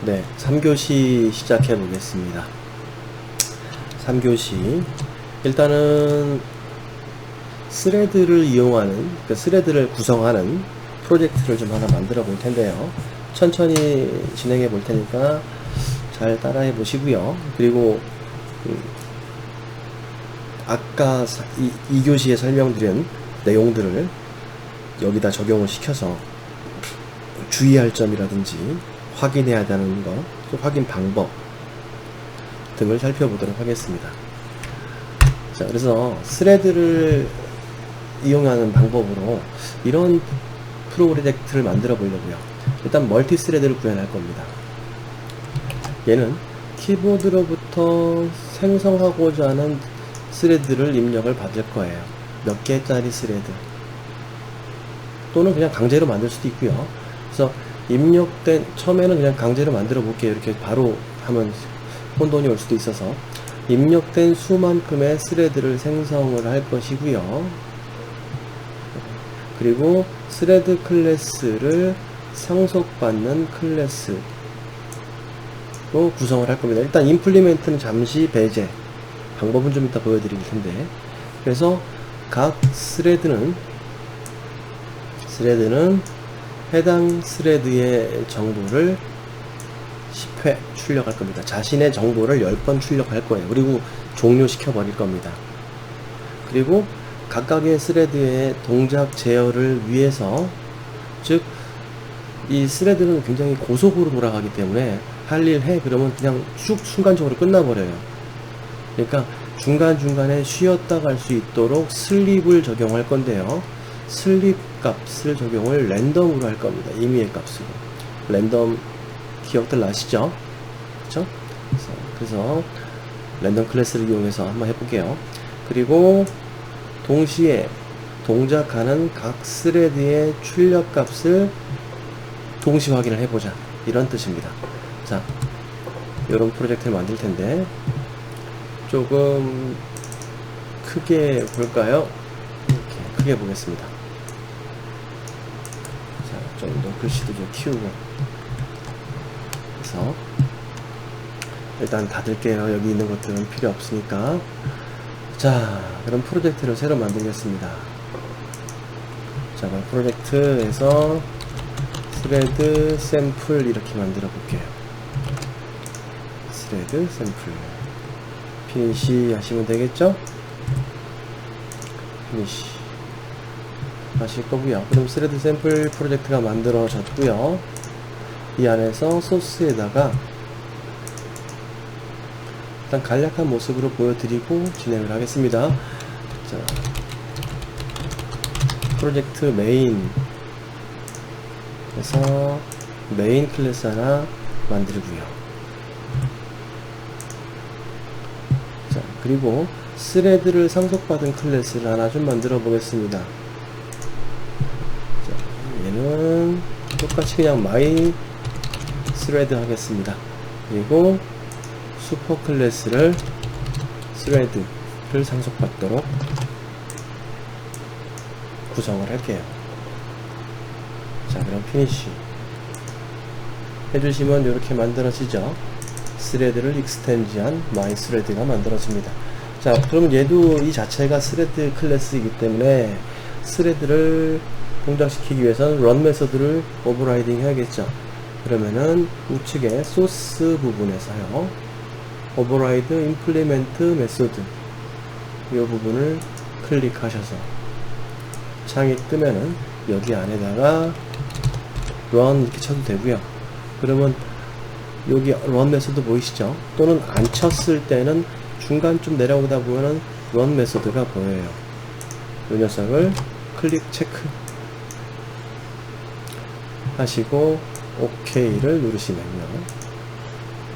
네, 3교시 시작해 보겠습니다. 3교시 일단은 스레드를 이용하는, 그러니까 스레드를 구성하는 프로젝트를 좀 하나 만들어 볼 텐데요. 천천히 진행해 볼 테니까 잘 따라해 보시고요. 그리고 아까 2교시에 설명드린 내용들을 여기다 적용을 시켜서 주의할 점이라든지 확인해야 되는 것, 확인 방법 등을 살펴보도록 하겠습니다. 자, 그래서 스레드를 이용하는 방법으로 이런 프로젝트를 만들어 보려고요. 일단 멀티 스레드를 구현할 겁니다. 얘는 키보드로부터 생성하고자 하는 스레드를 입력을 받을 거예요. 몇 개짜리 스레드 또는 그냥 강제로 만들 수도 있고요. 그래서 입력된, 처음에는 그냥 강제로 만들어 볼게요. 이렇게 바로 하면 혼돈이 올 수도 있어서 입력된 수만큼의 스레드를 생성을 할 것이고요. 그리고 스레드 클래스를 상속받는 클래스로 구성을 할 겁니다. 일단 임플리멘트는 잠시 배제, 방법은 좀 이따 보여드릴 텐데, 그래서 각 스레드는 해당 스레드의 정보를 10회 출력할 겁니다. 자신의 정보를 10번 출력할 거예요. 그리고 종료시켜 버릴 겁니다. 그리고 각각의 스레드의 동작 제어를 위해서, 즉 이 스레드는 굉장히 고속으로 돌아가기 때문에 할 일 해 그러면 그냥 쑥 순간적으로 끝나버려요. 그러니까 중간중간에 쉬었다 갈 수 있도록 슬립을 적용할 건데요. 슬립 값을 적용을 랜덤으로 할 겁니다. 임의의 값으로. 랜덤 기억들 나시죠? 그쵸? 그래서 랜덤 클래스를 이용해서 한번 해볼게요. 그리고 동시에 동작하는 각 스레드의 출력 값을 동시 확인을 해보자, 이런 뜻입니다. 자, 이런 프로젝트를 만들 텐데 조금 크게 볼까요? 이렇게 크게 보겠습니다. 자, 좀 더 글씨도 좀 키우고. 그래서 일단 닫을게요. 여기 있는 것들은 필요 없으니까. 자, 그럼 프로젝트를 새로 만들겠습니다. 자, 그럼 프로젝트에서 스레드 샘플 이렇게 만들어 볼게요. 스레드 샘플 피니시 하시면 되겠죠? 피니시 하실 거고요. 그럼 스레드 샘플 프로젝트가 만들어졌고요. 이 안에서 소스에다가 일단 간략한 모습으로 보여드리고 진행을 하겠습니다. 자, 프로젝트 메인 에서 메인 클래스 하나 만들고요. 자, 그리고 스레드를 상속받은 클래스를 하나 좀 만들어 보겠습니다. 자, 얘는 똑같이 그냥 my 스레드 하겠습니다. 그리고 슈퍼 클래스를 스레드를 상속받도록 구성을 할게요. 자, 그럼 피니쉬 해주시면 이렇게 만들어지죠. 스레드를 익스텐지한 마이 스레드가 만들어집니다. 자, 그럼 얘도 이 자체가 스레드 클래스이기 때문에 스레드를 동작시키기 위해서는 run 메서드를 오버라이딩 해야겠죠. 그러면은 우측에 소스 부분에서요, 오버라이드 임플리멘트 메소드 이 부분을 클릭하셔서 창이 뜨면은 여기 안에다가 run 이렇게 쳐도 되고요. 그러면 여기 run 메소드 보이시죠? 또는 안 쳤을 때는 중간쯤 내려오다 보면은 run 메소드가 보여요. 이 녀석을 클릭 체크 하시고 OK를 누르시면요,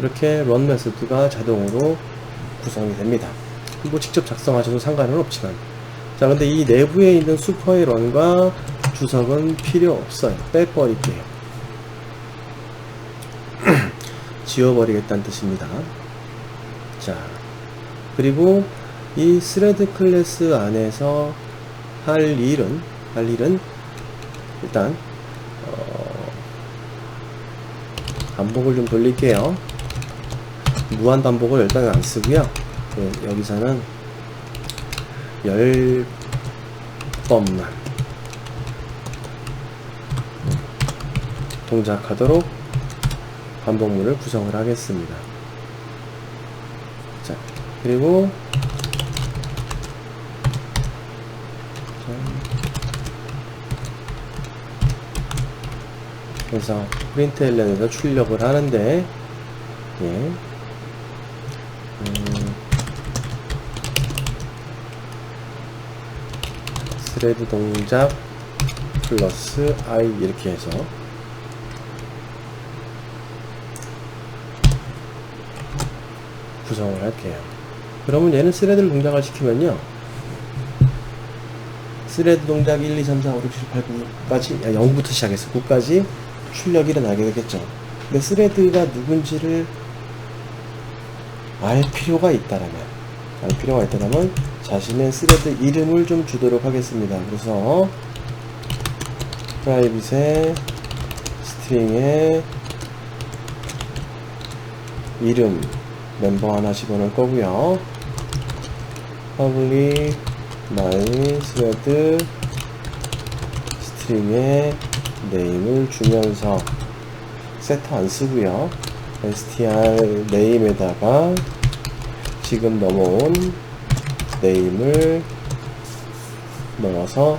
이렇게 run 메소드가 자동으로 구성이 됩니다. 뭐 직접 작성하셔도 상관은 없지만. 자, 근데 이 내부에 있는 슈퍼의 런과 주석은 필요 없어요. 빼버릴게요. 지워버리겠다는 뜻입니다. 자, 그리고 이 스레드 클래스 안에서 할 일은 일단 반복을 좀 돌릴게요. 무한 반복을 일단은 안 쓰고요. 여기서는 10번만 동작하도록 반복문을 구성을 하겠습니다. 자, 그리고 그래서 프린트LN에서 출력을 하는데, 예. 스레드 동작 플러스 I 이렇게 해서 구성을 할게요. 그러면 얘는 스레드를 동작을 시키면요, 스레드 동작 1, 2, 3, 4, 5, 6, 7, 8, 9까지 0부터 시작해서 9까지 출력이 일어나게 되겠죠. 근데 스레드가 누군지를 알 필요가 있다라면 자신의 스레드 이름을 좀 주도록 하겠습니다. 그래서 프라이빗의 스트링에 이름 멤버 하나 집어넣을 거고요. public my thread 스트링에 네임을 주면서 세터 안 쓰고요. str 네임에다가 지금 넘어온 네임을 넣어서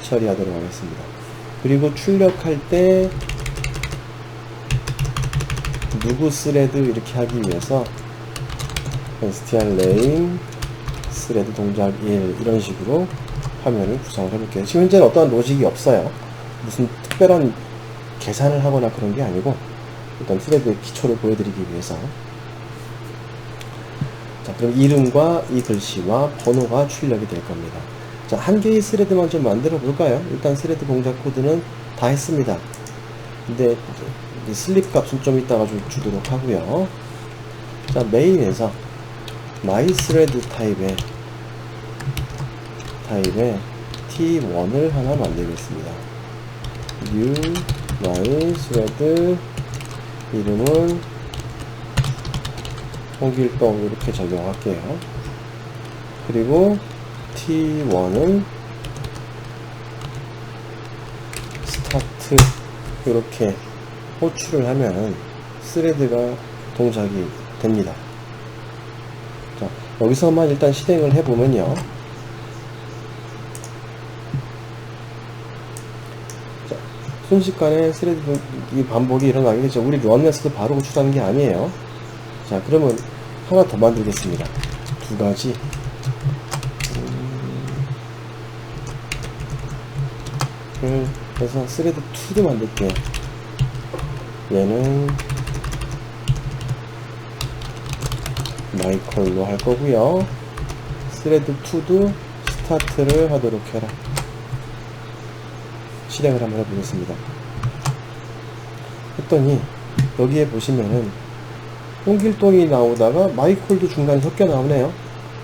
처리하도록 하겠습니다. 그리고 출력할 때 누구 스레드 이렇게 하기 위해서 str name 스레드 동작 1 이런 식으로 화면을 구성을 해볼게요. 지금 현재는 어떠한 로직이 없어요. 무슨 특별한 계산을 하거나 그런 게 아니고 일단 스레드의 기초를 보여드리기 위해서. 자, 그럼 이름과 이 글씨와 번호가 출력이 될 겁니다. 자, 한 개의 스레드만 좀 만들어 볼까요? 일단 스레드 동작 코드는 다 했습니다. 근데 슬립 값은 좀 이따가 주도록 하고요. 자, 메인에서 mythread 타입의 t1을 하나 만들겠습니다. new mythread 이름은 홍길동 이렇게 적용할게요. 그리고 t1은 start 이렇게 호출을 하면 스레드가 동작이 됩니다. 자, 여기서만 일단 실행을 해보면요. 자, 순식간에 스레드 이 반복이 일어나겠죠. 우리 런에서도 바로 호출하는 게 아니에요. 자, 그러면 하나 더 만들겠습니다. 두 가지. 그래서 스레드 2도 만들게요. 얘는 마이컬로 할 거고요. 스레드 2도 스타트를 하도록 해라. 실행을 한번 해보겠습니다. 했더니 여기에 보시면은 홍길동이 나오다가 마이콜도 중간에 섞여 나오네요.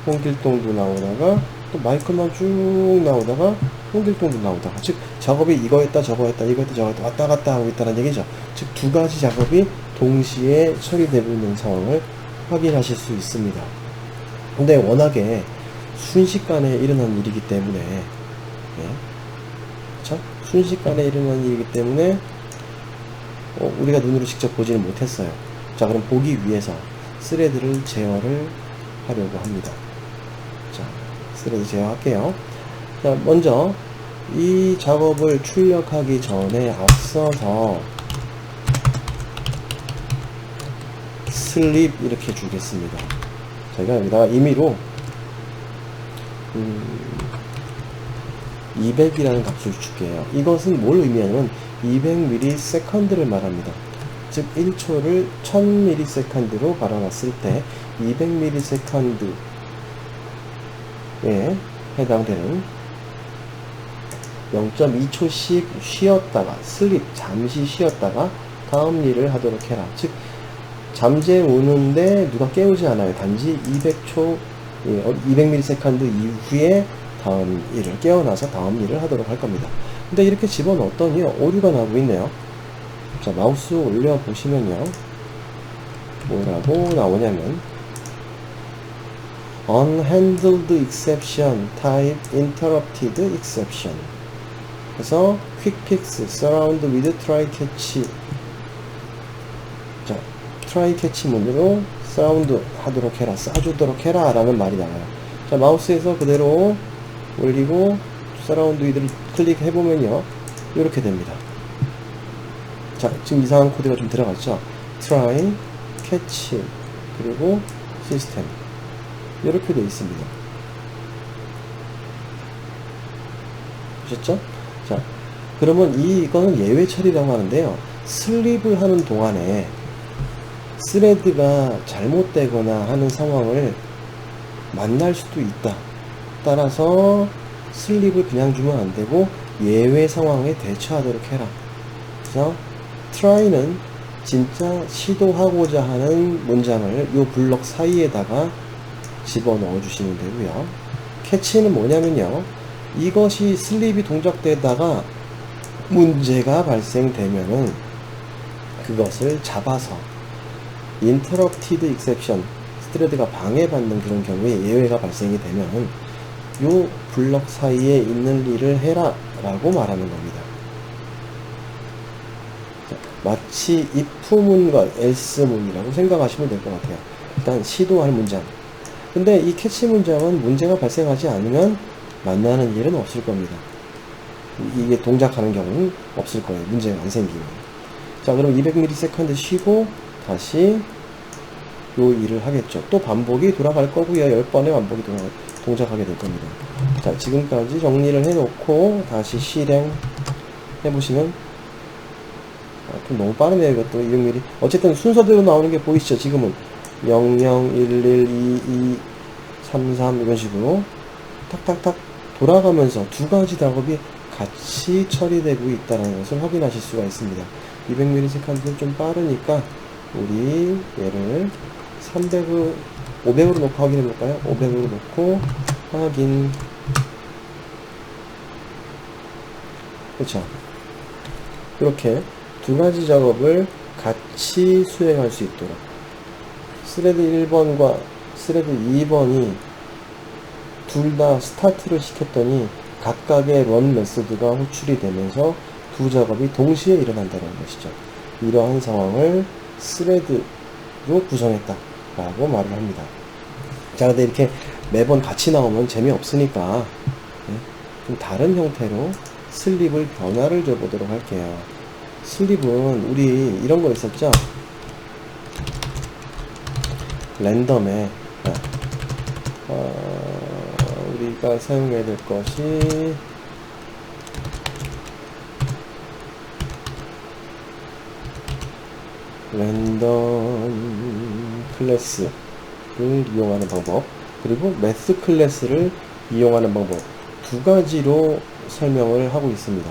홍길동도 나오다가 또 마이콜만 쭉 나오다가 홍길동도 나오다가, 즉 작업이 이거 했다 저거 했다 이거 했다 저거 했다 왔다 갔다 하고 있다는 얘기죠. 즉 두 가지 작업이 동시에 처리되고 있는 상황을 확인하실 수 있습니다. 근데 워낙에 순식간에 일어난 일이기 때문에, 그쵸? 순식간에 일어난 일이기 때문에 우리가 눈으로 직접 보지는 못했어요. 자, 그럼 보기 위해서 스레드를 제어를 하려고 합니다. 자, 스레드 제어할게요. 자, 먼저 이 작업을 출력하기 전에 앞서서 슬립 이렇게 주겠습니다. 제가 여기다가 임의로 200이라는 값을 줄게요. 이것은 뭘 의미하냐면 200ms를 말합니다. 즉 1초를 1000ms로 바라봤을 때 200ms에 해당되는 0.2초씩 쉬었다가 슬립 잠시 쉬었다가 다음 일을 하도록 해라. 즉 잠재 우는데 누가 깨우지 않아요. 단지 200초 200ms 이후에 다음 일을 깨어나서 다음 일을 하도록 할 겁니다. 근데 이렇게 집어넣었더니 오류가 나오고 있네요. 자, 마우스 올려 보시면요, 뭐라고 나오냐면 unhandled exception type interrupted exception. 그래서 quick fix surround with try catch. 자, try catch 문으로 surround 하도록 해라, 쏴주도록 해라 라는 말이 나와요. 자, 마우스에서 그대로 올리고 surround with를 클릭해보면요, 이렇게 됩니다. 자, 지금 이상한 코드가 좀 들어갔죠. try, catch, 그리고 system, 이렇게 되어 있습니다. 보셨죠? 자, 그러면 이거는 예외 처리라고 하는데요, 슬립을 하는 동안에 스레드가 잘못되거나 하는 상황을 만날 수도 있다. 따라서 슬립을 그냥 주면 안 되고 예외 상황에 대처하도록 해라. 그래서 try는 진짜 시도하고자 하는 문장을 이 블럭 사이에다가 집어넣어 주시면 되고요. 캐치는 뭐냐면요, 이것이 슬립이 동작되다가 문제가 발생되면은 그것을 잡아서 interrupted exception, 스레드가 방해받는 그런 경우에 예외가 발생이 되면 요 블럭 사이에 있는 일을 해라 라고 말하는 겁니다. 자, 마치 if문과 else문이라고 생각하시면 될 것 같아요. 일단 시도할 문장. 근데 이 캐치 문장은 문제가 발생하지 않으면 만나는 일은 없을 겁니다. 이게 동작하는 경우는 없을 거예요, 문제가 안 생기면. 자, 그럼 200ms 쉬고 다시 요 일을 하겠죠. 또 반복이 돌아갈 거고요. 10번의 반복이 동작하게 될 겁니다. 자, 지금까지 정리를 해놓고 다시 실행 해보시면, 좀 너무 빠르네요, 이것도. 200mm. 어쨌든 순서대로 나오는 게 보이시죠? 지금은 00, 11, 22, 33 이런 식으로 탁탁탁 돌아가면서 두 가지 작업이 같이 처리되고 있다는 것을 확인하실 수가 있습니다. 200ms 좀 빠르니까 우리 얘를 300으로 500으로 놓고 확인해 볼까요? 500으로 놓고 확인. 그렇죠. 이렇게 두 가지 작업을 같이 수행할 수 있도록 스레드 1번과 스레드 2번이 둘 다 스타트를 시켰더니 각각의 런 메소드가 호출이 되면서 두 작업이 동시에 일어난다는 것이죠. 이러한 상황을 스레드로 구성했다 라고 말을 합니다. 자, 근데 이렇게 매번 같이 나오면 재미없으니까 좀 다른 형태로 슬립을 변화를 줘보도록 할게요. 슬립은 우리 이런 거 있었죠? 랜덤에 우리가 사용해야 될 것이 랜덤 클래스를 이용하는 방법, 그리고 매스 클래스를 이용하는 방법, 두 가지로 설명을 하고 있습니다.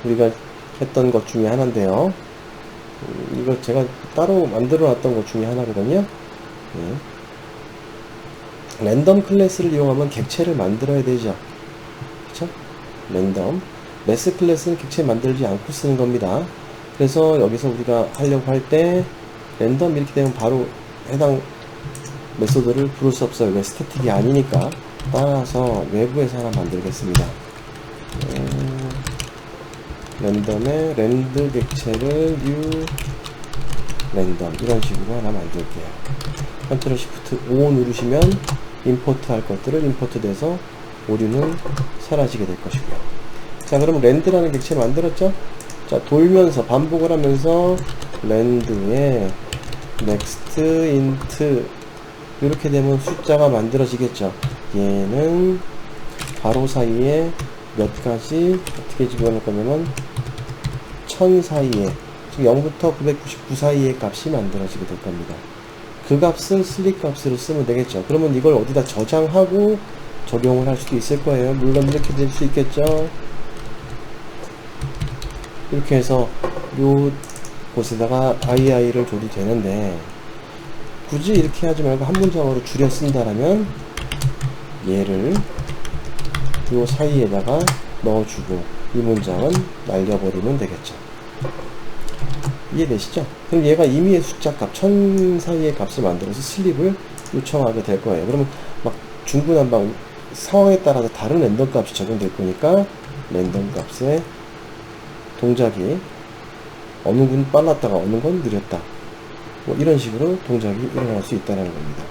우리가 했던 것 중에 하나인데요, 이거 제가 따로 만들어 놨던 것 중에 하나거든요. 랜덤 클래스를 이용하면 객체를 만들어야 되죠. 그쵸? 랜덤. 매스 클래스는 객체 만들지 않고 쓰는 겁니다. 그래서 여기서 우리가 하려고 할 때 랜덤 이렇게 되면 바로 해당 메소드를 부를 수 없어요. 왜? 스태틱이 아니니까. 따라서 외부에서 하나 만들겠습니다. 랜덤에 랜드 객체를 new 랜덤, 이런 식으로 하나 만들게요. 컨트롤 시프트 5 누르시면 임포트 할 것들을 임포트 돼서 오류는 사라지게 될 것이고요. 자, 그럼 랜드라는 객체를 만들었죠? 자, 돌면서 반복을 하면서 랜드에 next int 이렇게 되면 숫자가 만들어지겠죠. 얘는 가로 사이에 몇 가지 어떻게 집어넣을 거냐면 1000 사이에, 즉 0부터 999 사이의 값이 만들어지게 될 겁니다. 그 값은 슬립 값으로 쓰면 되겠죠. 그러면 이걸 어디다 저장하고 적용을 할 수도 있을 거예요. 물론 이렇게 될 수 있겠죠. 이렇게 해서 요 곳에다가 ii를 줘도 되는데, 굳이 이렇게 하지 말고 한 문장으로 줄여 쓴다라면 얘를 요 사이에다가 넣어주고 이 문장은 날려버리면 되겠죠. 이해되시죠? 그럼 얘가 임의의 숫자 값 1000 사이의 값을 만들어서 슬립을 요청하게 될 거예요. 그러면 막 중구난방 상황에 따라서 다른 랜덤 값이 적용될 거니까 랜덤 값에 동작이 어느 건 빨랐다가 어느 건 느렸다, 뭐 이런 식으로 동작이 일어날 수 있다는 겁니다.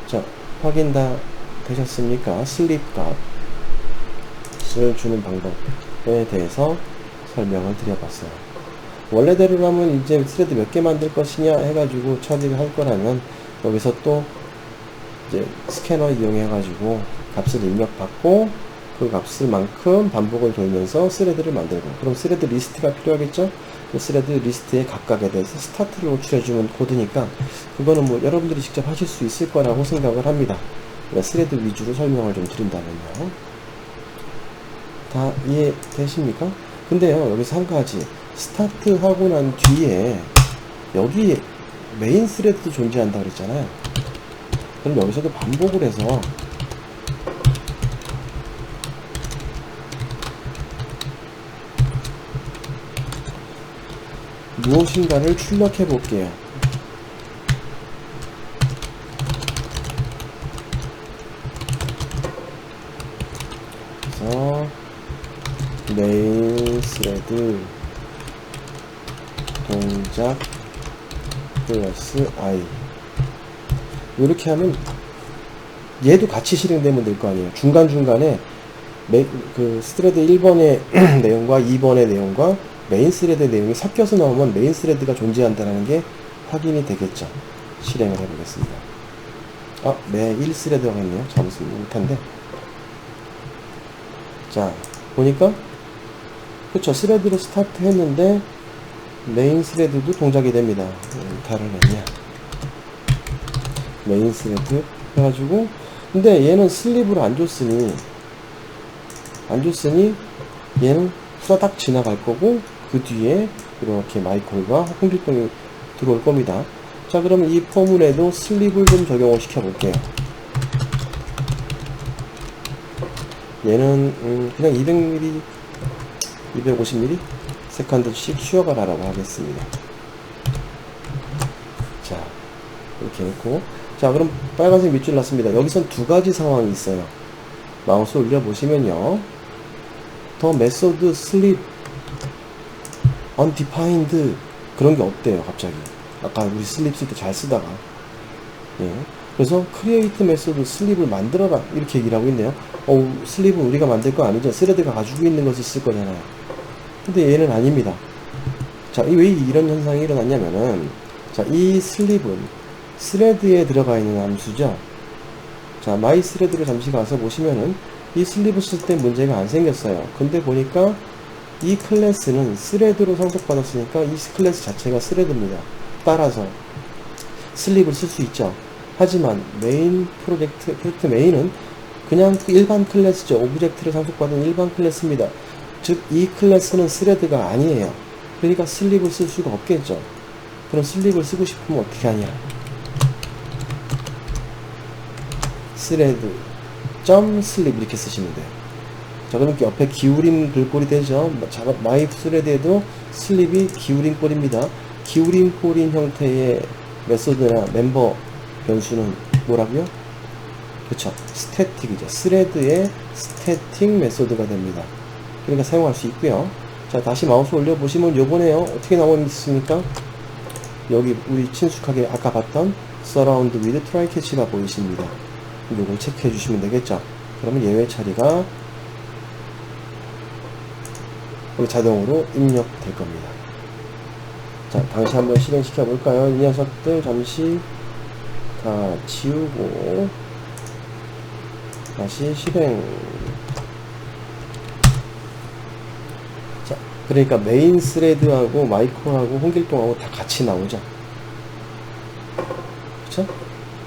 자, 확인 다 되셨습니까? 슬립 값을 주는 방법에 대해서 설명을 드려봤어요. 원래대로라면 이제 스레드 몇 개 만들 것이냐 해가지고 처리를 할 거라면 여기서 또 이제 스캐너 이용해가지고 값을 입력받고 그 값을만큼 반복을 돌면서 스레드를 만들고, 그럼 스레드 리스트가 필요하겠죠? 그 스레드 리스트의 각각에 대해서 스타트를 호출해주면 코드니까 그거는 뭐 여러분들이 직접 하실 수 있을 거라고 생각을 합니다. 그러니까 스레드 위주로 설명을 좀 드린다면요. 다 이해되십니까? 근데요, 여기서 한 가지, 스타트 하고 난 뒤에 여기 메인 스레드도 존재한다 그랬잖아요. 그럼 여기서도 반복을 해서 무엇인가를 출력해 볼게요. 그래서 메인 스레드 동작 플러스 i, 이렇게 하면 얘도 같이 실행되면 될 거 아니에요. 중간중간에 그 스레드 1번의 내용과 2번의 내용과 메인 스레드 내용이 섞여서 나오면 메인 스레드가 존재한다는 게 확인이 되겠죠. 실행을 해보겠습니다. 네, 1스레드가 있네요. 잘못 못한데. 자, 보니까 그쵸, 스레드로 스타트 했는데 메인 스레드도 동작이 됩니다. 다르겠냐, 메인 스레드 해가지고, 근데 얘는 슬립을 안 줬으니 얘는 후다닥 지나갈 거고, 그 뒤에 이렇게 마이콜과 홍길동이 들어올 겁니다. 자, 그러면 이 포문에도 슬립을 좀 적용을 시켜 볼게요. 얘는 그냥 200mm 250mm 세컨드씩 쉬어가라라고 하겠습니다. 자, 이렇게 했고, 자, 그럼 빨간색 밑줄 났습니다. 여기선 두 가지 상황이 있어요. 마우스 올려보시면요, 더 메소드 슬립 undefined 그런 게 없대요. 갑자기 아까 우리 슬립 쓸 때 잘 쓰다가, 예. 그래서 create 메소드 슬립을 만들어라 이렇게 얘기를 하고 있네요. 슬립은 우리가 만들 거 아니죠. 스레드가 가지고 있는 것을 쓸 거잖아요. 근데 얘는 아닙니다. 자, 왜 이런 현상이 일어났냐면은, 자, 이 슬립은 스레드에 들어가 있는 함수죠. 자, my 스레드를 잠시 가서 보시면은 이 슬립을 쓸 때 문제가 안 생겼어요. 근데 보니까 이 클래스는 스레드로 상속받았으니까 이 클래스 자체가 스레드입니다. 따라서 슬립을 쓸 수 있죠. 하지만 메인 프로젝트 메인은 그냥 일반 클래스죠. 오브젝트를 상속받은 일반 클래스입니다. 즉, 이 클래스는 스레드가 아니에요. 그러니까 슬립을 쓸 수가 없겠죠. 그럼 슬립을 쓰고 싶으면 어떻게 하냐, 스레드 점 슬립 이렇게 쓰시면 돼요. 자, 그럼 옆에 기울임 글꼴이 되죠. 마이 스레드에도 슬립이 기울임 꼴입니다. 기울임 꼴인 형태의 메소드나 멤버 변수는 뭐라고요? 그쵸, 스태틱이죠. 스레드의 스태틱 메소드가 됩니다. 그러니까 사용할 수 있고요. 자, 다시 마우스 올려보시면 요번에요, 어떻게 나와 있습니까? 여기 우리 친숙하게 아까 봤던 surround with try catch가 보이십니다. 요걸 체크해 주시면 되겠죠. 그러면 예외 처리가 자동으로 입력될 겁니다. 자, 다시 한번 실행시켜 볼까요? 이 녀석들 잠시 다 지우고 다시 실행. 자, 그러니까 메인 스레드하고 마이콜하고 홍길동하고 다 같이 나오죠. 그쵸?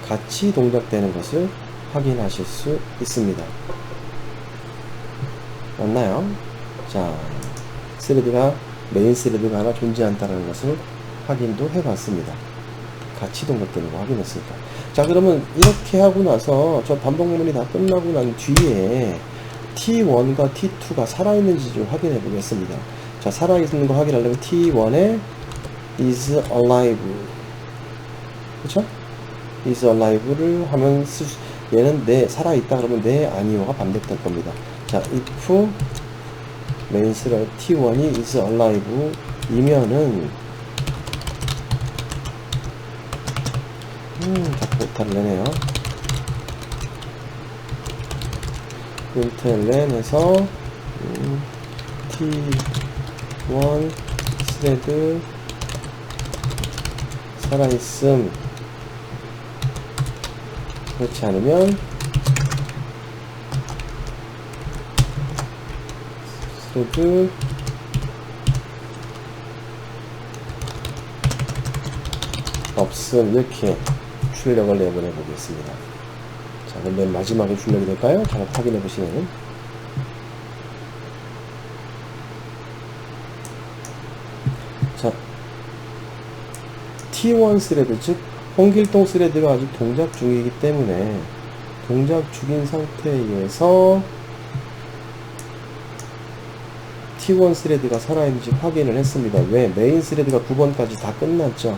같이 동작되는 것을 확인하실 수 있습니다. 맞나요? 자, 스레드가 메인 스레드가 하나 존재한다는 것을 확인도 해봤습니다. 같이 동작되는 거 확인했으니까. 자, 그러면 이렇게 하고 나서 저 반복문이 다 끝나고 난 뒤에 T1과 T2가 살아있는지 좀 확인해 보겠습니다. 자, 살아있는 거 확인하려면 T1에 is alive, 그쵸? is alive를 하면 얘는 네, 살아있다 그러면 네, 아니요가 반복될 겁니다. 자, if main thread T1이 is alive 이면은 자꾸 오타를 내네요. println에서 T1 thread 살아있음, 그렇지 않으면 thread 없음, 이렇게 출력을 내보내 보겠습니다. 자, 그럼 맨 마지막에 출력이 될까요? 잘 확인해 보시면, 자, T1 스레드, 즉 홍길동 스레드가 아직 동작 중이기 때문에 동작 중인 상태에서 T1 스레드가 살아있는지 확인을 했습니다. 왜? 메인 스레드가 9번까지 다 끝났죠.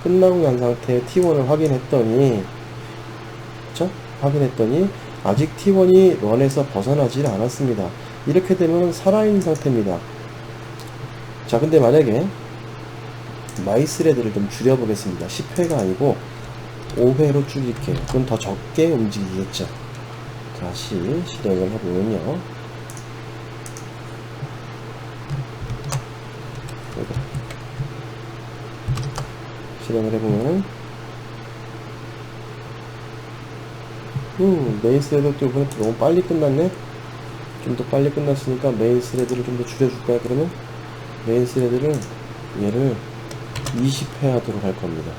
끝나고 난 상태에 T1을 확인했더니, 그쵸? 확인했더니 아직 T1이 런에서 벗어나질 않았습니다. 이렇게 되면 살아있는 상태입니다. 자, 근데 만약에 마이스레드를 좀 줄여보겠습니다. 10회가 아니고 5회로 줄일게요. 그럼 더 적게 움직이겠죠. 다시 실행을 해보면요, 실행을 해보면은 메인 스레드도 이번에 너무 빨리 끝났네. 좀 더 빨리 끝났으니까 메인 스레드를 좀 더 줄여줄까요? 그러면 메인 스레드를 얘를 20회 하도록 할 겁니다.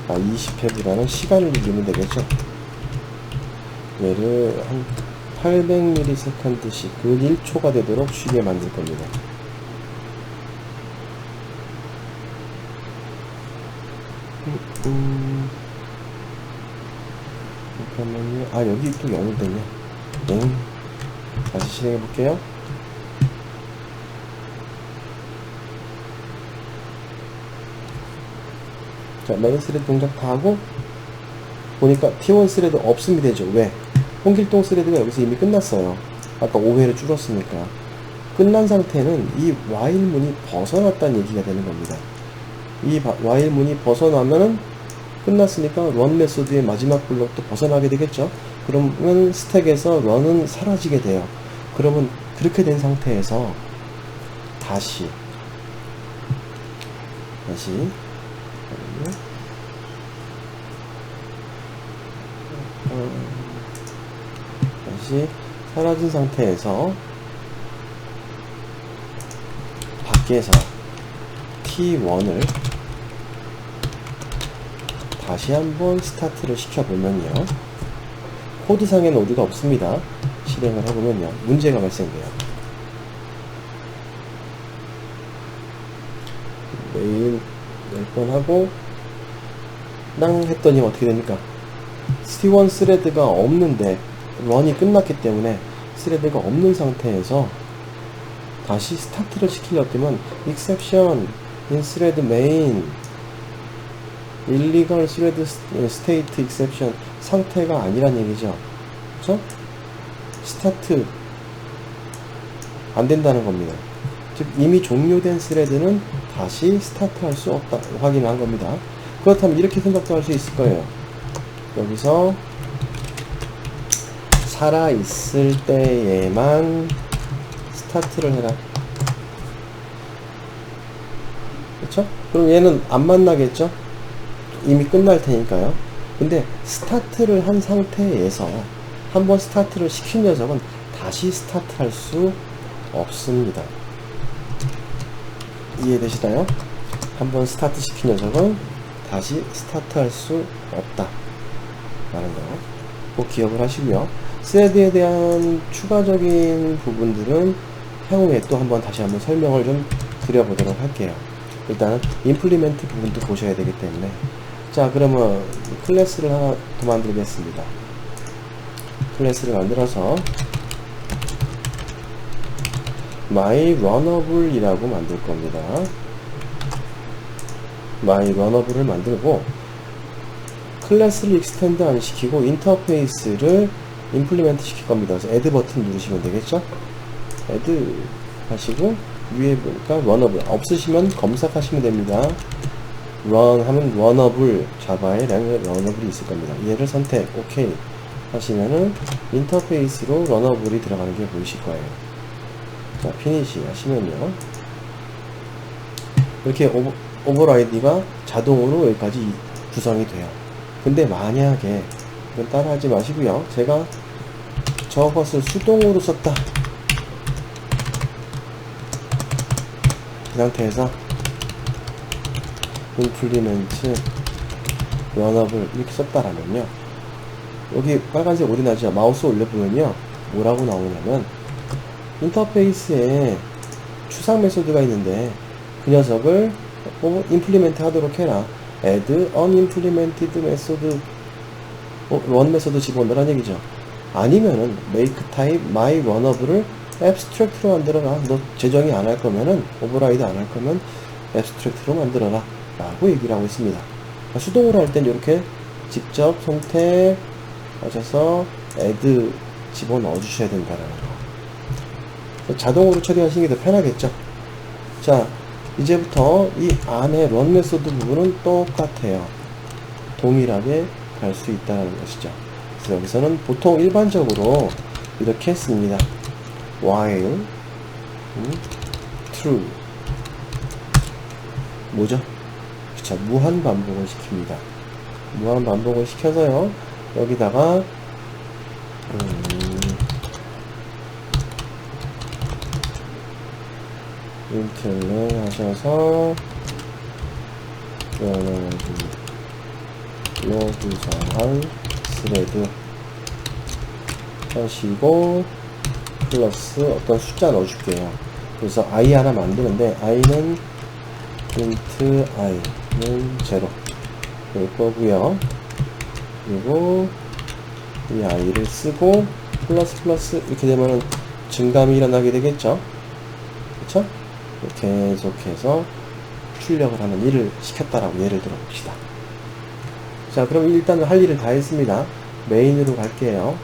20회보다는 시간을 늘리면 되겠죠. 얘를 한 800ms씩 그 1초가 되도록 쉬게 만들 겁니다. 잠깐만요. 아, 여기 또 0이 됐네. 다시 실행해 볼게요. 자, 메인 스레드 동작 다 하고 보니까 T1 스레드 없음이 되죠. 왜? 홍길동 스레드가 여기서 이미 끝났어요. 아까 5회를 줄었으니까. 끝난 상태는 이 while문이 벗어났다는 얘기가 되는 겁니다. 이 while문이 벗어나면은 끝났으니까 run 메소드의 마지막 블록도 벗어나게 되겠죠. 그러면 스택에서 run은 사라지게 돼요. 그러면 그렇게 된 상태에서 다시 사라진 상태에서 밖에서 T1을 다시 한번 스타트를 시켜보면요, 코드상에는 오류가 없습니다. 실행을 해보면요, 문제가 발생돼요. 메인 10번 하고 땅 했더니 어떻게 됩니까? T1 스레드가 없는데 런이 끝났기 때문에 스레드가 없는 상태에서 다시 스타트를 시키려고 하면 exception in thread main illegal thread state exception 상태가 아니란 얘기죠. 그쵸? 스타트 안 된다는 겁니다. 즉 이미 종료된 스레드는 다시 스타트 할 수 없다 확인한 겁니다. 그렇다면 이렇게 생각도 할 수 있을 거예요. 여기서 살아있을 때에만 스타트를 해라. 그쵸? 그럼 얘는 안 만나겠죠? 이미 끝날 테니까요. 근데 스타트를 한 상태에서 한번 스타트를 시킨 녀석은 다시 스타트 할 수 없습니다. 이해되시나요? 한번 스타트 시킨 녀석은 다시 스타트 할 수 없다 라는 거 꼭 기억을 하시고요. 스레드에 대한 추가적인 부분들은 향후에 또 한번 다시 한번 설명을 좀 드려보도록 할게요. 일단은 임플리멘트 부분도 보셔야 되기 때문에. 자, 그러면 클래스를 하나 더 만들겠습니다. 클래스를 만들어서 my runnable 이라고 만들 겁니다. my runnable을 만들고 클래스를 익스텐드 안 시키고 인터페이스를 임플리멘트 시킬 겁니다. 그래서 add 버튼 누르시면 되겠죠? add 하시고 위에 보니까 runnable 없으시면 검색하시면 됩니다. run 하면 runnable, 자바에 runnable이 있을 겁니다. 얘를 선택, OK 하시면은 인터페이스로 runnable이 들어가는 게 보이실 거예요. 자, finish 하시면요. 이렇게 오버라이드가 자동으로 여기까지 구성이 돼요. 근데 만약에, 이건 따라 하지 마시고요. 제가 저것을 수동으로 썼다. 이 상태에서 implement runnable 이렇게 썼다라면요. 여기 빨간색 오리 나죠? 마우스 올려보면요. 뭐라고 나오냐면 인터페이스에 추상 메소드가 있는데 그 녀석을 implement 하도록 해라. add unimplemented method run 메소드 집어넣으라는 얘기죠. 아니면은 make type my runnable을 abstract로 만들어라. 너 제정이 안 할 거면은 오버라이드 안 할 거면 abstract로 만들어라 라고 얘기를 하고 있습니다. 수동으로 할 땐 이렇게 직접 선택하셔서 add 집어넣어 주셔야 된다라는 거. 자동으로 처리하시는 게 더 편하겠죠. 자, 이제부터 이 안에 run 메소드 부분은 똑같아요. 동일하게 갈 수 있다는 것이죠. 그래서 여기서는 보통 일반적으로 이렇게 씁니다. while true 뭐죠? 그쵸, 무한 반복을 시킵니다. 무한 반복을 시켜서요. 여기다가 인트를 하셔서 로드성한 스레드 하시고 플러스 어떤 숫자 넣어줄게요. 그래서 i 하나 만드는데 i는 int i는 0 될 거고요. 그리고 이 i를 쓰고 플러스 이렇게 되면은 증감이 일어나게 되겠죠. 그쵸? 계속해서 출력을 하는 일을 시켰다라고 예를 들어 봅시다. 자, 그럼 일단 할 일을 다 했습니다. 메인으로 갈게요.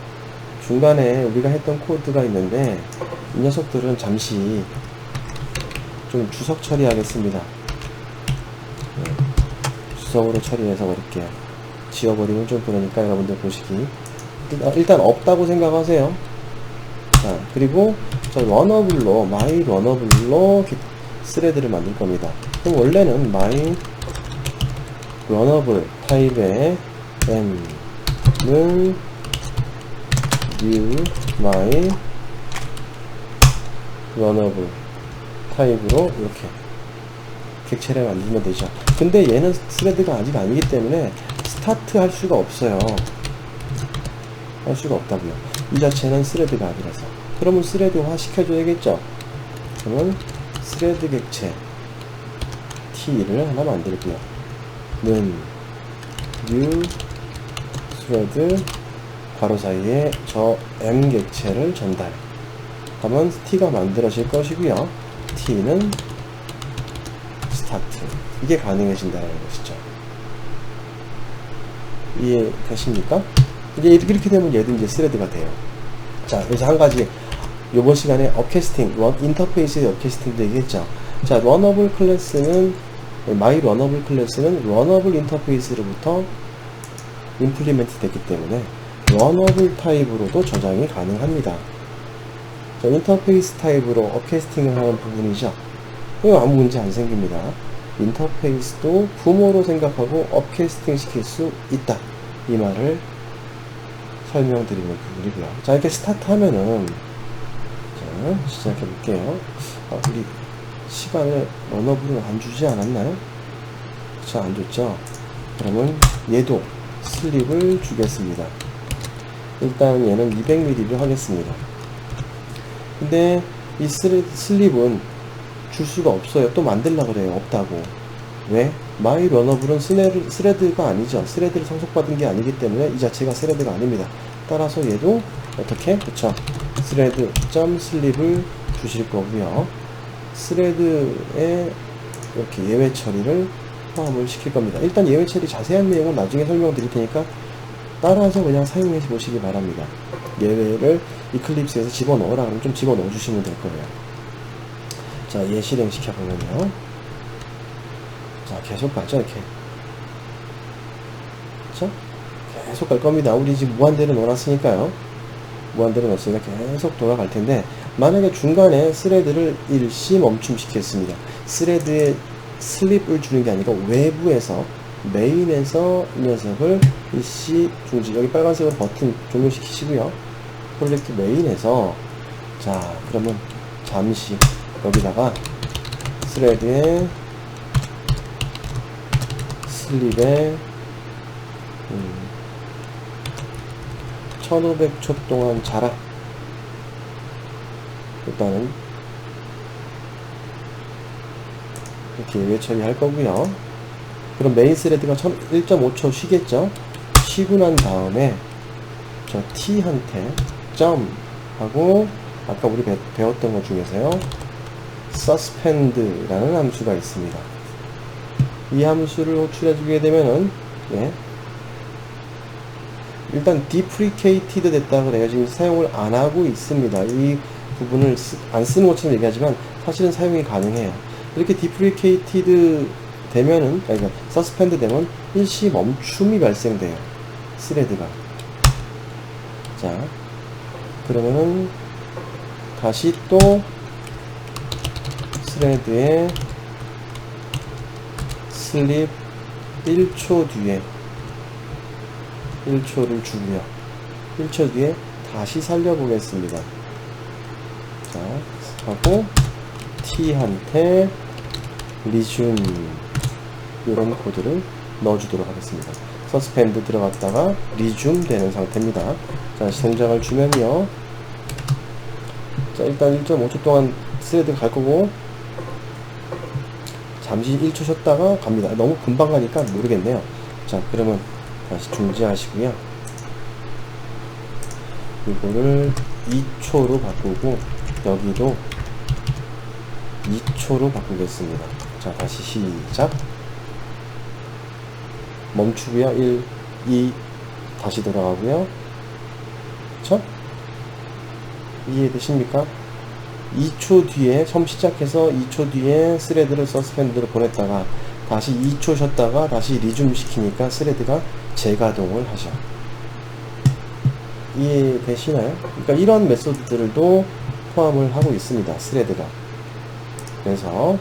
중간에 우리가 했던 코드가 있는데 이 녀석들은 잠시 좀 주석 처리하겠습니다. 주석으로 처리해서 버릴게요. 지워버리면 좀 그러니까 여러분들 보시기 일단 없다고 생각하세요. 자, 그리고 저 runnable로 my runnable로 스레드를 만들 겁니다. 그럼 원래는 my runnable 타입의 m는 new my runnable 타입으로 이렇게 객체를 만들면 되죠. 근데 얘는 스레드가 아직 아니기 때문에 스타트 할 수가 없어요. 할 수가 없다고요. 이 자체는 스레드가 아니라서. 그러면 스레드화 시켜줘야겠죠. 그러면 스레드 객체 t를 하나 만들고요. 는 new thread 괄호 사이에 저 m 객체를 전달 하면 t가 만들어질 것이고요. t는 start 이게 가능해진다는 것이죠. 이해되십니까? 이제 이렇게 되면 얘도 이제 스레드가 돼요. 자, 그래서 한 가지 요번 시간에 업캐스팅, 인터페이스의 업캐스팅도 얘기했죠. 자, runnable 클래스는 my runnable 클래스는 runnable 인터페이스로부터 임플리멘트 됐기 때문에 runnable 타입으로도 저장이 가능합니다. 자, 인터페이스 타입으로 업캐스팅을 하는 부분이죠. 이거 아무 문제 안 생깁니다. 인터페이스도 부모로 생각하고 업캐스팅 시킬 수 있다. 이 말을 설명드리는 부분이고요. 자, 이렇게 스타트 하면은, 자, 시작해 볼게요. 우리 시간을 러너블은 안 주지 않았나요? 그쵸, 안 줬죠? 그러면 얘도 슬립을 주겠습니다. 일단 얘는 200ml를 하겠습니다. 근데 이 슬립은 줄 수가 없어요. 또 만들려고 그래요. 없다고. 왜? my runnable은 스레드가 아니죠. 스레드를 상속받은 게 아니기 때문에 이 자체가 스레드가 아닙니다. 따라서 얘도 어떻게? 그쵸. 스레드.슬립을 주실 거고요. 스레드에 이렇게 예외 처리를 포함을 시킬 겁니다. 일단 예외 처리 자세한 내용은 나중에 설명드릴 테니까 따라서 그냥 사용해 보시기 바랍니다. 예외를 이클립스에서 집어넣으라 그러면 좀 집어넣어 주시면 될 거예요. 자, 얘 실행시켜 보면요. 자, 계속 가죠, 이렇게. 그쵸? 계속 갈 겁니다. 우리 지금 무한대로 넣어놨으니까요. 무한대로 넣었으니까 계속 돌아갈 텐데, 만약에 중간에 스레드를 일시 멈춤시켰습니다. 스레드에 슬립을 주는 게 아니고 외부에서 메인에서 이 녀석을 일시 중지, 여기 빨간색으로 버튼 종료시키시고요. 프로젝트 메인에서, 자, 그러면 잠시 여기다가 스레드에 슬립에 1500초 동안 자라. 일단은 이렇게 예외 처리할 거고요. 그럼 메인 스레드가 1.5초 쉬겠죠? 쉬고 난 다음에 저 t한테 점 하고 아까 우리 배웠던 것 중에서요, suspend라는 함수가 있습니다. 이 함수를 호출해 주게 되면은, 예, 일단 deprecated 됐다고 내가 지금 사용을 안 하고 있습니다. 이 부분을 안 쓰는 것처럼 얘기하지만 사실은 사용이 가능해요. 이렇게 deprecated 되면은, 그러니까 suspend 되면 일시 멈춤이 발생돼요. 스레드가. 자, 그러면은 다시 또 스레드에 슬립 1초 뒤에 1초를 주고요. 1초 뒤에 다시 살려보겠습니다. 자, 하고 t한테 resume 이런 코드를 넣어주도록 하겠습니다. 서스펜드 들어갔다가 resume 되는 상태입니다. 자, 동작을 주면요. 자, 일단 1.5초 동안 스레드 갈 거고, 잠시 1초 쉬었다가 갑니다. 너무 금방 가니까 모르겠네요. 자, 그러면 다시 중지하시고요. 이거를 2초로 바꾸고, 여기도 2초로 바꾸겠습니다. 자, 다시 시작. 멈추고요. 1, 2, 다시 돌아가고요. 그쵸? 이해되십니까? 2초 뒤에, 처음 시작해서 2초 뒤에 스레드를 서스펜드로 보냈다가 다시 2초 쉬었다가 다시 리줌 시키니까 스레드가 재가동을 하죠. 이해되시나요? 그러니까 이런 메소드들도 포함을 하고 있습니다. 스레드가. 그래서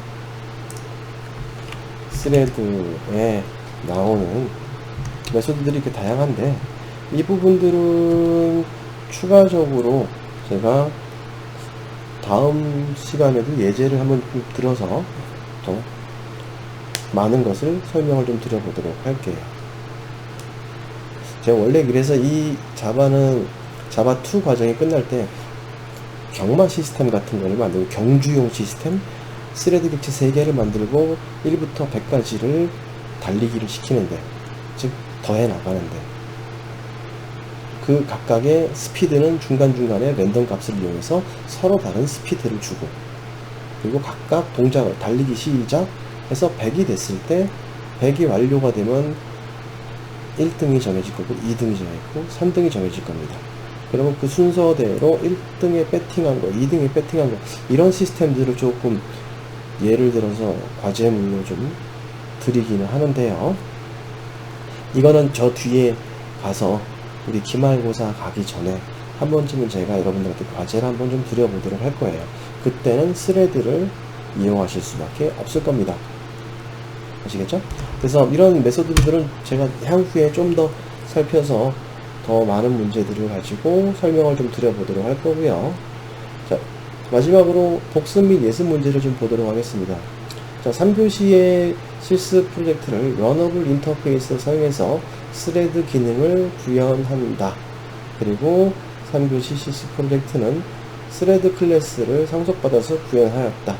스레드에 나오는 메소드들이 이렇게 다양한데, 이 부분들은 추가적으로 제가 다음 시간에도 예제를 한번 들어서 더 많은 것을 설명을 좀 드려보도록 할게요. 제가 원래 그래서 이 자바는 자바2 과정이 끝날 때 경마 시스템 같은 거를 만들고, 경주용 시스템, 스레드 객체 3개를 만들고 1부터 100까지를 달리기를 시키는데, 즉 더해 나가는데, 그 각각의 스피드는 중간중간에 랜덤 값을 이용해서 서로 다른 스피드를 주고, 그리고 각각 동작을 달리기 시작 해서 100이 됐을 때 100이 완료가 되면 1등이 정해질 거고 2등이 정해지고 3등이 정해질 겁니다. 그러면 그 순서대로 1등에 배팅한 거, 2등에 배팅한 거, 이런 시스템들을 조금 예를 들어서 과제물로 좀 드리기는 하는데요. 이거는 저 뒤에 가서 우리 기말고사 가기 전에 한 번쯤은 제가 여러분들한테 과제를 한번 좀 드려보도록 할 거예요. 그때는 스레드를 이용하실 수밖에 없을 겁니다. 아시겠죠? 그래서 이런 메소드들은 제가 향후에 좀 더 살펴서 더 많은 문제들을 가지고 설명을 좀 드려보도록 할 거고요. 자, 마지막으로 복습 및 예습 문제를 좀 보도록 하겠습니다. 자, 3교시의 실습 프로젝트를 러너블 인터페이스를 사용해서 스레드 기능을 구현한다. 그리고 3교시 실습 프로젝트는 스레드 클래스를 상속받아서 구현하였다.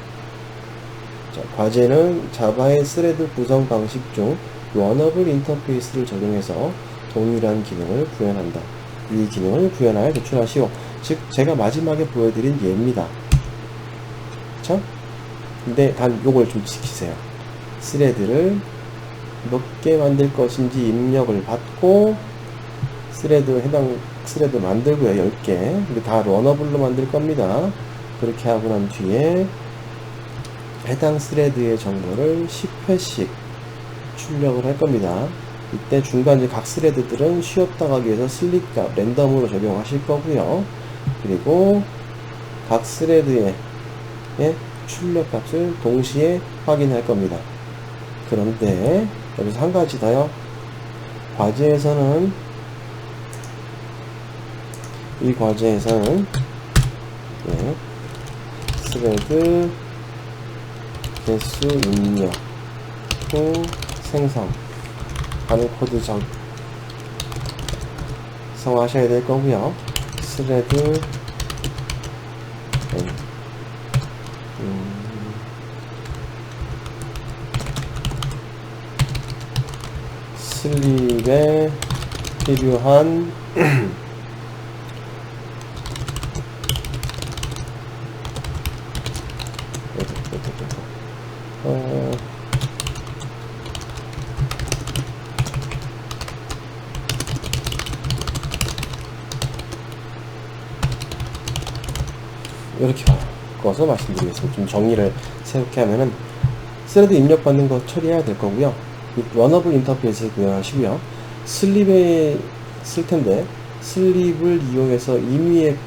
자, 과제는 자바의 스레드 구성 방식 중 러너블 인터페이스를 적용해서 동일한 기능을 구현한다. 이 기능을 구현하여 제출하시오. 즉, 제가 마지막에 보여드린 예입니다. 그쵸? 근데 단 요걸 좀 지키세요. 스레드를 몇 개 만들 것인지 입력을 받고 해당 스레드 만들고요. 10개. 근데 다 러너블로 만들 겁니다. 그렇게 하고 난 뒤에 해당 스레드의 정보를 10회씩 출력을 할 겁니다. 이때 중간 이제 각 스레드들은 쉬었다 가기 위해서 슬립값 랜덤으로 적용하실 거고요. 그리고 각 스레드의 출력값을 동시에 확인할 겁니다. 그런데 여기서 한 가지 더요. 이 과제에서는 스레드 개수 입력 후 생성 하는 코드 작성하셔야 될 거고요. 스레드 슬립에 필요한 이렇게 바꿔서 말씀드리겠습니다. 좀 정리를 새롭게 하면은 스레드 입력받는 거 처리해야 될 거고요. 러너블 인터페이스 구현하시고요. 슬립에 쓸 텐데 슬립을 이용해서 임의의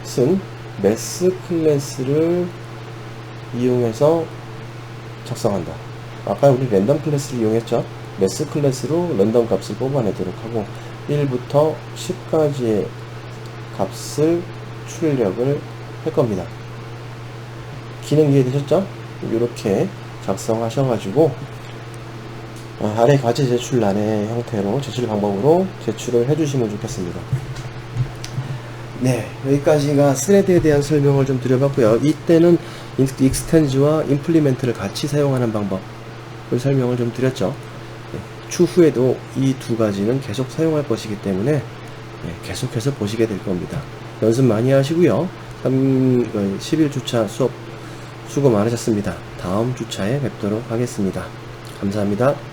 값은 매스 클래스를 이용해서 작성한다. 아까 우리 랜덤 클래스를 이용했죠. 매스 클래스로 랜덤 값을 뽑아내도록 하고 1부터 10까지의 값을 출력을 할 겁니다. 기능 이해되셨죠? 이렇게 작성하셔가지고 아래 과제 제출란의 형태로 제출 방법으로 제출을 해주시면 좋겠습니다. 네, 여기까지가 스레드에 대한 설명을 좀 드려봤고요. 이때는 익스텐즈와 임플리멘트를 같이 사용하는 방법을 설명을 좀 드렸죠. 네, 추후에도 이 두 가지는 계속 사용할 것이기 때문에 계속해서 보시게 될 겁니다. 연습 많이 하시고요. 11주차 수업 수고 많으셨습니다. 다음 주차에 뵙도록 하겠습니다. 감사합니다.